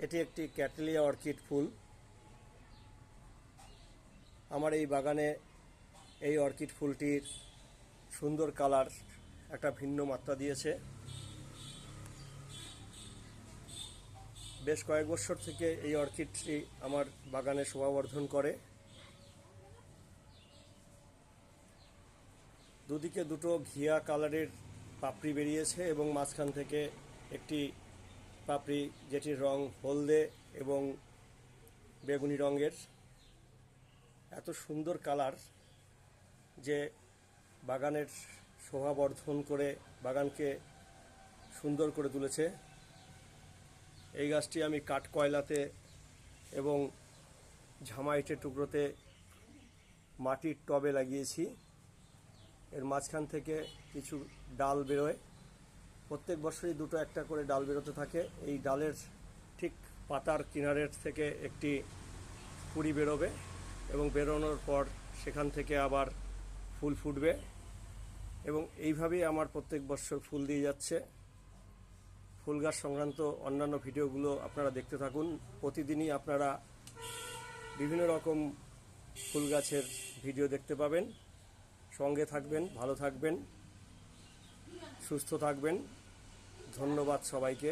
এটি একটি cattleya orchid ফুল। আমার এই বাগানে এই অর্কিড ফুলটির সুন্দর কালার একটা ভিন্ন মাত্রা দিয়েছে। বেশ কয়েক বছর থেকে এই অর্কিডটি আমার বাগানে শোভাবর্ধন করে। দুদিকে দুটো ঘিয়া কালারের পাপড়ি বেরিয়েছে এবং মাঝখান থেকে একটি পাপড়ি যেটির রং হলদে এবং বেগুনি রঙের। এত সুন্দর কালার যে বাগানের শোভাবর্ধন করে বাগানকে সুন্দর করে তুলেছে। এই গাছটি আমি কাঠ কয়লাতে এবং ঝামাইটের টুকরোতে মাটির টবে লাগিয়েছি। এর মাঝখান থেকে কিছু ডাল বেরোয়, প্রত্যেক বছরই দুটো একটা করে ডাল বেরোতে থাকে। এই ডালের ঠিক পাতার কিনারের থেকে একটি কুঁড়ি বেরোবে এবং বেরোনোর পর সেখান থেকে আবার ফুল ফুটবে এবং এইভাবেই আমার প্রত্যেক বছর ফুল দিয়ে যাচ্ছে। ফুল গাছ সংক্রান্ত অন্যান্য ভিডিওগুলো আপনারা দেখতে থাকুন। প্রতিদিনই আপনারা বিভিন্ন রকম ফুল গাছের ভিডিও দেখতে পাবেন। সঙ্গে থাকবেন, ভালো থাকবেন, সুস্থ থাকবেন। ধন্যবাদ সবাইকে।